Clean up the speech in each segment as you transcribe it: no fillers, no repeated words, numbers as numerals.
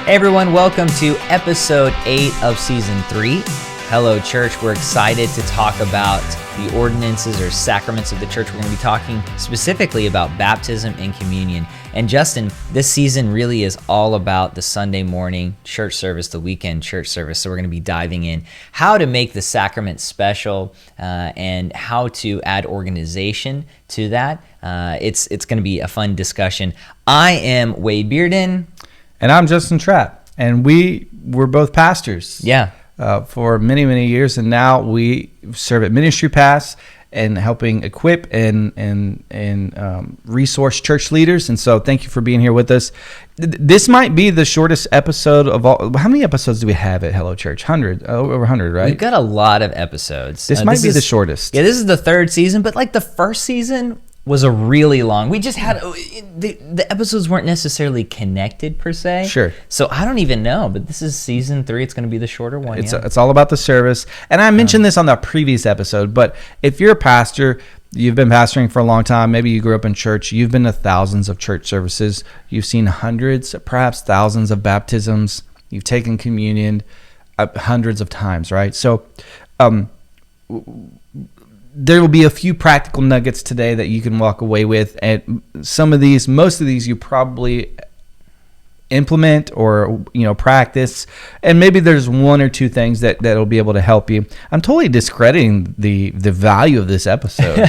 Hey everyone, welcome to episode 8 of season 3. Hello church, we're excited to talk about the ordinances or sacraments of the church. We're going to be talking specifically about baptism and communion. And Justin, this season really is all about the Sunday morning church service, the weekend church service. So we're going to be diving in how to make the sacrament special and how to add organization to that. It's going to be a fun discussion. I am Wade Bearden. And I'm Justin Trapp, and we're both pastors. Yeah. For many, many years, and now we serve at Ministry Pass and helping equip and resource church leaders. And so, thank you for being here with us. This might be the shortest episode of all. How many episodes do we have at Hello Church? 100, over 100, right? We've got a lot of episodes. This might be the shortest. Yeah, this is the third season, but like the first season was a really long. We just had the episodes weren't necessarily connected per se. Sure. So I don't even know, but this is season 3. It's going to be the shorter one. It's all about the service. And I mentioned this on the previous episode, but if you're a pastor, you've been pastoring for a long time, maybe you grew up in church, you've been to thousands of church services, you've seen hundreds, perhaps thousands of baptisms, you've taken communion hundreds of times, right? So there will be a few practical nuggets today that you can walk away with, and most of these you probably implement or practice, and maybe there's one or two things that'll be able to help you. I'm totally discrediting the value of this episode.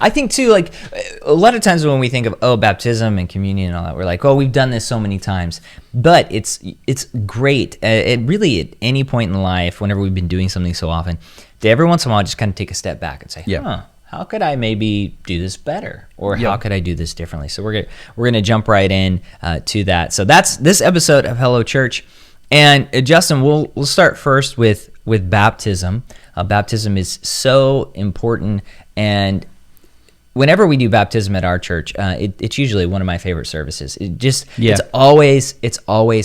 I think too, like a lot of times when we think of baptism and communion and all that, we're like, we've done this so many times. But it's great. It really at any point in life, whenever we've been doing something so often, to every once in a while just kind of take a step back and say, how could I maybe do this better, or how could I do this differently? So we're gonna jump right in to that. So that's this episode of Hello Church, and Justin, we'll start first with baptism. Baptism is so important, and whenever we do baptism at our church, it's usually one of my favorite services. It's always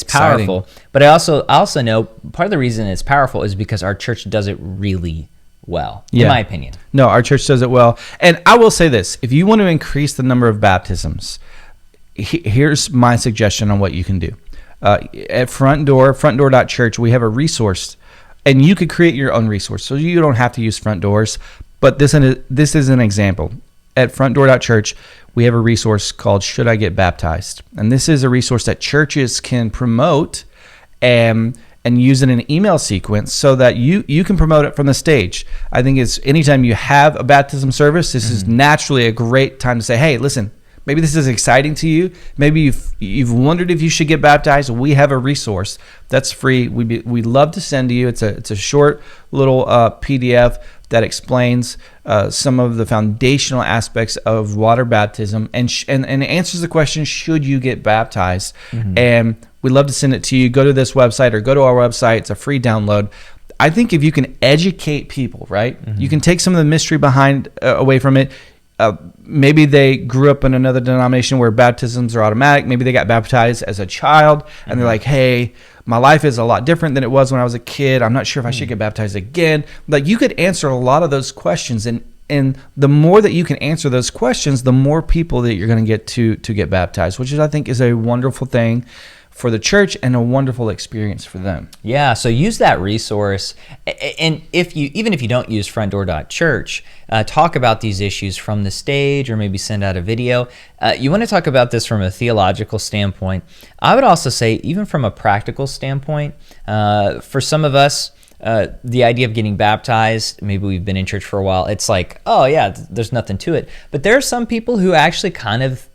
powerful. Exciting. But I also know part of the reason it's powerful is because our church does it really well, in my opinion. No, our church does it well. And I will say this, if you want to increase the number of baptisms, here's my suggestion on what you can do. At frontdoor.church, we have a resource, and you could create your own resource. So you don't have to use Front Doors, but this is an example. At frontdoor.church, we have a resource called Should I Get Baptized? And this is a resource that churches can promote and use in an email sequence so that you can promote it from the stage. I think it's anytime you have a baptism service, this is naturally a great time to say, hey, listen, maybe this is exciting to you. Maybe you've wondered if you should get baptized. We have a resource that's free. We'd love to send to you. It's a short little PDF that explains some of the foundational aspects of water baptism and answers the question, should you get baptized? And we'd love to send it to you. Go to this website or go to our website. It's a free download. I think if you can educate people, right, you can take some of the mystery away from it. Maybe they grew up in another denomination where baptisms are automatic. Maybe they got baptized as a child, and they're like, hey, my life is a lot different than it was when I was a kid. I'm not sure if I should get baptized again. Like, you could answer a lot of those questions, and the more that you can answer those questions, the more people that you're going to get to get baptized, which I think is a wonderful thing for the church and a wonderful experience for them. Yeah, so use that resource, and even if you don't use frontdoor.church, talk about these issues from the stage or maybe send out a video. You want to talk about this from a theological standpoint. I would also say even from a practical standpoint, for some of us, the idea of getting baptized, maybe we've been in church for a while, it's like, there's nothing to it. But there are some people who actually kind of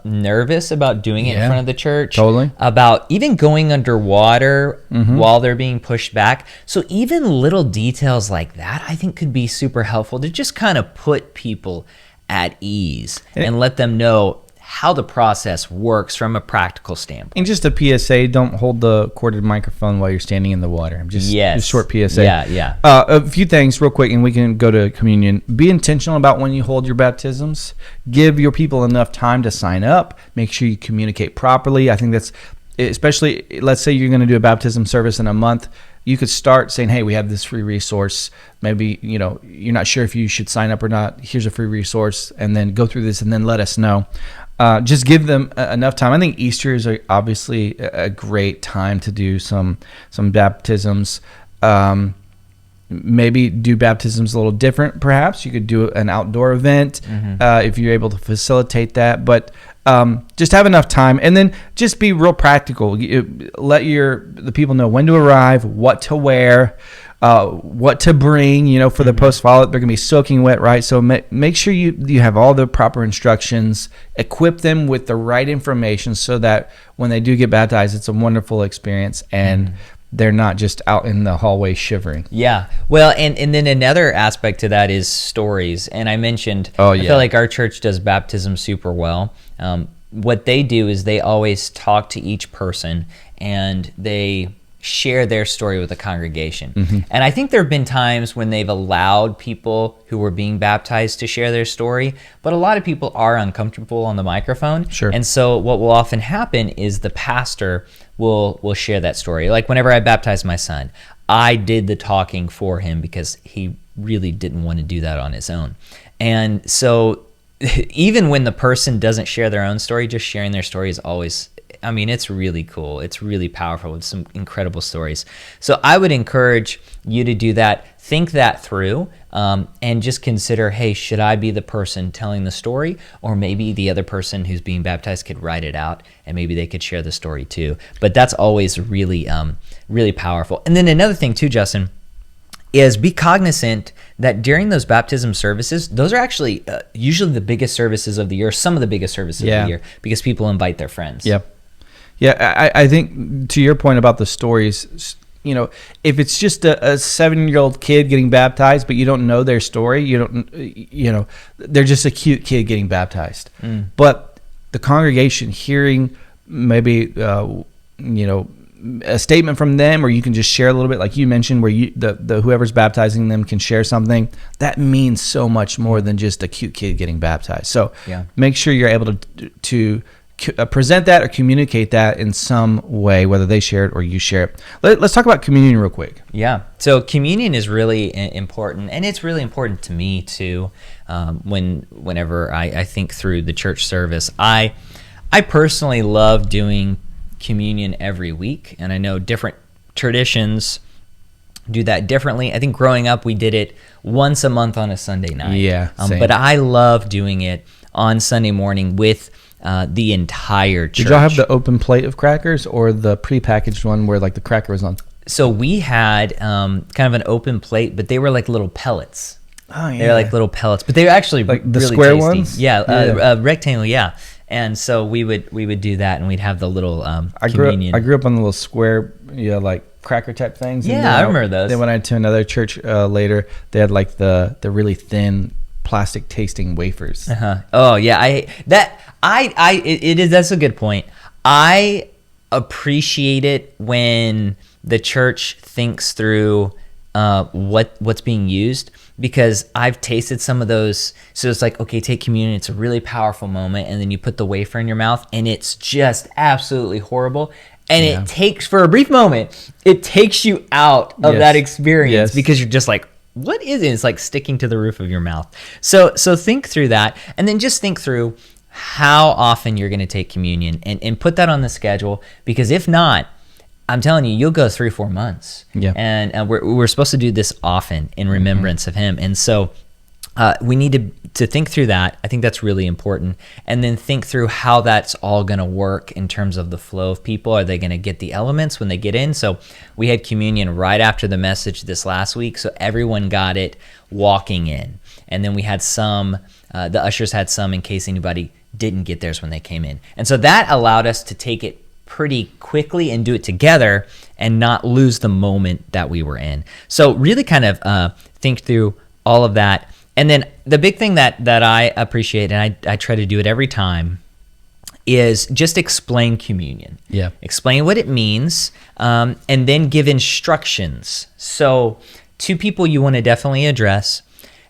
nervous about doing it in front of the church. Totally. About even going underwater while they're being pushed back. So even little details like that, I think, could be super helpful to just kind of put people at ease and let them know how the process works from a practical standpoint. And just a PSA, don't hold the corded microphone while you're standing in the water. Just a short PSA. Yeah. A few things real quick, and we can go to communion. Be intentional about when you hold your baptisms. Give your people enough time to sign up. Make sure you communicate properly. I think that's, especially, let's say you're going to do a baptism service in a month. You could start saying, hey, we have this free resource. Maybe, you're not sure if you should sign up or not. Here's a free resource, and then go through this and then let us know. just give them enough time. I think Easter is obviously a great time to do some baptisms. Maybe do baptisms a little different. Perhaps you could do an outdoor event if you're able to facilitate that. But just have enough time, and then just be real practical. Let the people know when to arrive, what to wear, what to bring. For the post-fall, they're going to be soaking wet, right? So make sure you have all the proper instructions. Equip them with the right information so that when they do get baptized, it's a wonderful experience, and they're not just out in the hallway shivering. Yeah. Well, and then another aspect to that is stories. And I mentioned, I feel like our church does baptism super well. What they do is they always talk to each person, and they share their story with the congregation. And I think there have been times when they've allowed people who were being baptized to share their story, but a lot of people are uncomfortable on the microphone. Sure. And so what will often happen is the pastor will share that story. Like whenever I baptized my son, I did the talking for him because he really didn't want to do that on his own. And so even when the person doesn't share their own story, just sharing their story is always, it's really cool. It's really powerful with some incredible stories. So I would encourage you to do that. Think that through, and just consider, hey, should I be the person telling the story? Or maybe the other person who's being baptized could write it out, and maybe they could share the story too. But that's always really, really powerful. And then another thing too, Justin, is be cognizant that during those baptism services, those are actually usually the biggest services of the year, some of the biggest services of the year, because people invite their friends. Yep. Yeah, I think to your point about the stories, if it's just a 7-year-old kid getting baptized, but you don't know their story, they're just a cute kid getting baptized. But the congregation hearing maybe, a statement from them, or you can just share a little bit, like you mentioned, where the whoever's baptizing them can share something, that means so much more than just a cute kid getting baptized. So make sure you're able to present that or communicate that in some way, whether they share it or you share it. Let's talk about communion real quick. Yeah. So communion is really important, and it's really important to me too. Whenever I think through the church service, I personally love doing communion every week, and I know different traditions do that differently. I think growing up we did it once a month on a Sunday night. Yeah, same. But I love doing it on Sunday morning with the entire church. Did y'all have the open plate of crackers or the prepackaged one where like the cracker was on? So we had kind of an open plate, but they were like little pellets. Oh yeah, they were like little pellets, but they were actually like the really square tasty. ones. Yeah, rectangle. Yeah. And so we would do that, and we'd have the little communion. I grew up on the little square, like cracker type things. Yeah, I remember those. Then when I went to another church later, they had like the really thin plastic tasting wafers. Oh yeah, that's a good point. I appreciate it when the church thinks through what's being used, because I've tasted some of those. So it's like, okay, take communion, it's a really powerful moment, and then you put the wafer in your mouth and it's just absolutely horrible, and it takes, for a brief moment, it takes you out of that experience, because you're just like, what is it? It's like sticking to the roof of your mouth. So think through that, and then just think through how often you're going to take communion, and put that on the schedule, because if not, I'm telling you, you'll go 3-4 months. Yeah. And we're supposed to do this often in remembrance of him. And so we need to think through that. I think that's really important. And then think through how that's all going to work in terms of the flow of people. Are they going to get the elements when they get in? So we had communion right after the message this last week, so everyone got it walking in. And then we had some, the ushers had some in case anybody didn't get theirs when they came in. And so that allowed us to take it pretty quickly and do it together and not lose the moment that we were in. So really kind of think through all of that. And then the big thing that I appreciate, and I try to do it every time, is just explain communion. Yeah. Explain what it means, and then give instructions. So 2 people you want to definitely address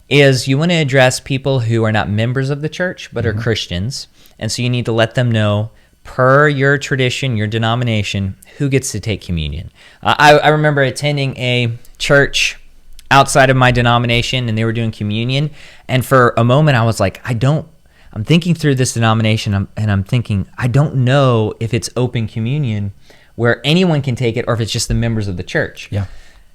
is you want to address people who are not members of the church but are Christians. And so you need to let them know, per your tradition, your denomination, who gets to take communion. I remember attending a church outside of my denomination, and they were doing communion, and for a moment I was like, I don't I'm thinking through this denomination, and I'm thinking, I don't know if it's open communion where anyone can take it or if it's just the members of the church. Yeah.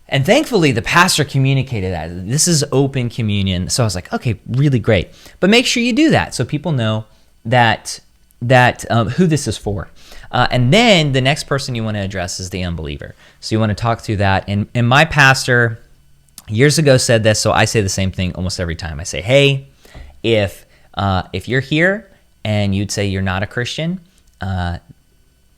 And thankfully, the pastor communicated that this is open communion. So I was like, okay, really great. But make sure you do that so people know that who this is for. And then the next person you want to address is the unbeliever. So you want to talk through that. And my pastor years ago said this, so I say the same thing almost every time. I say, hey, if you're here and you'd say you're not a Christian,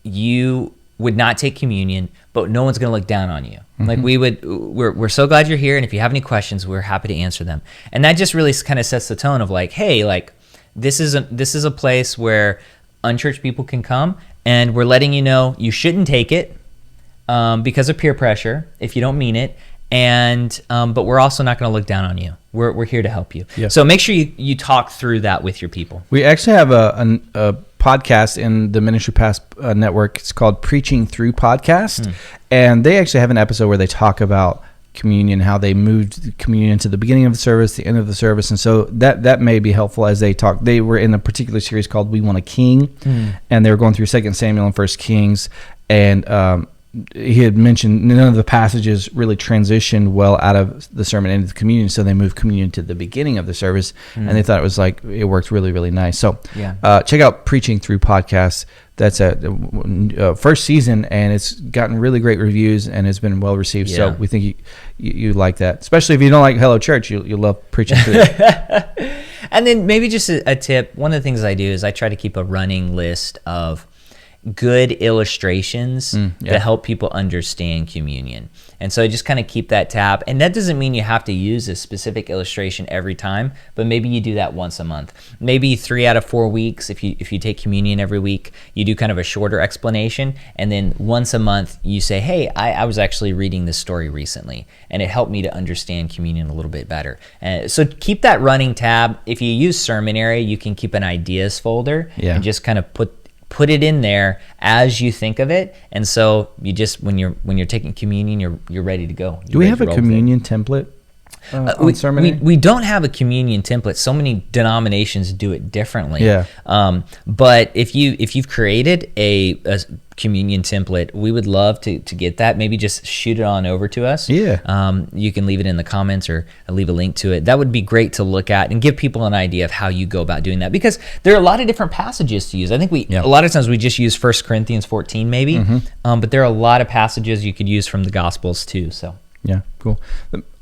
you would not take communion, but no one's going to look down on you. Mm-hmm. Like we're so glad you're here, and if you have any questions, we're happy to answer them. And that just really kind of sets the tone of like, hey, like this is a place where unchurched people can come, and we're letting you know you shouldn't take it because of peer pressure if you don't mean it. And but we're also not going to look down on you. We're here to help you. Yeah. So make sure you talk through that with your people. We actually have a podcast in the Ministry Pass network. It's called Preaching Through Podcast, and they actually have an episode where they talk about communion, how they moved communion to the beginning of the service, the end of the service, and so that may be helpful as they talk. They were in a particular series called We Want a King, and they were going through 2 Samuel and 1 Kings, and he had mentioned none of the passages really transitioned well out of the sermon into the communion, so they moved communion to the beginning of the service, and they thought it worked really, really nice. So check out Preaching Through Podcast. That's a first season, and it's gotten really great reviews and has been well received. Yeah. So we think you like that, especially if you don't like Hello Church. You'll love Preaching Through. And then maybe just a tip. One of the things I do is I try to keep a running list of good illustrations that help people understand communion. And so I just kind of keep that tab. And that doesn't mean you have to use a specific illustration every time, but maybe you do that once a month. Maybe 3 out of 4 weeks, if you take communion every week, you do kind of a shorter explanation. And then once a month, you say, hey, I was actually reading this story recently, and it helped me to understand communion a little bit better. So keep that running tab. If you use Sermonary, you can keep an ideas folder and just kind of put it in there as you think of it, and so you just when you're taking communion, you're ready to go. Do we have a communion template on Sermonary? We don't have a communion template. So many denominations do it differently. Yeah. But if you've created a communion template, we would love to get that. Maybe just shoot it on over to us. Yeah. You can leave it in the comments or leave a link to it. That would be great to look at and give people an idea of how you go about doing that, because there are a lot of different passages to use. I think a lot of times we just use 1 Corinthians 14 maybe, but there are a lot of passages you could use from the Gospels too. So yeah, cool.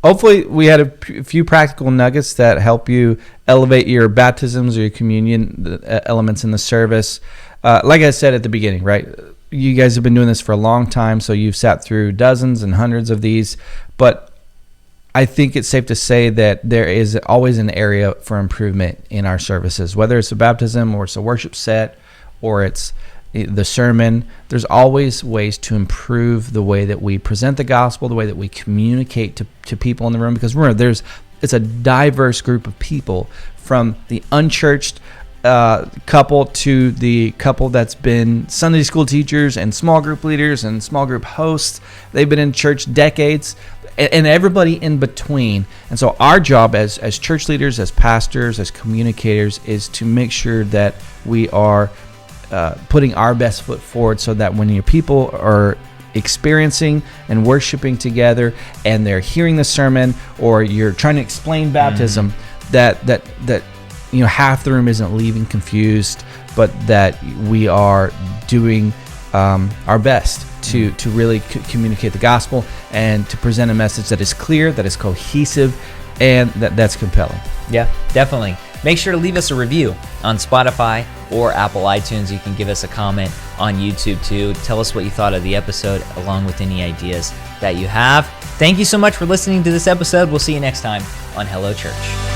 Hopefully we had a few practical nuggets that help you elevate your baptisms or your communion elements in the service. Like I said at the beginning, right? You guys have been doing this for a long time, so you've sat through dozens and hundreds of these, but I think it's safe to say that there is always an area for improvement in our services, whether it's a baptism or it's a worship set or it's the sermon. There's always ways to improve the way that we present the gospel, the way that we communicate to people in the room, because remember, it's a diverse group of people, from the unchurched couple to the couple that's been Sunday school teachers and small group leaders and small group hosts. They've been in church decades, and everybody in between. And so our job as church leaders, as pastors, as communicators, is to make sure that we are putting our best foot forward, so that when your people are experiencing and worshiping together and they're hearing the sermon, or you're trying to explain baptism, that half the room isn't leaving confused, but that we are doing our best to really communicate the gospel and to present a message that is clear, that is cohesive, and that's compelling. Yeah, definitely. Make sure to leave us a review on Spotify or Apple iTunes. You can give us a comment on YouTube too. Tell us what you thought of the episode, along with any ideas that you have. Thank you so much for listening to this episode. We'll see you next time on Hello Church.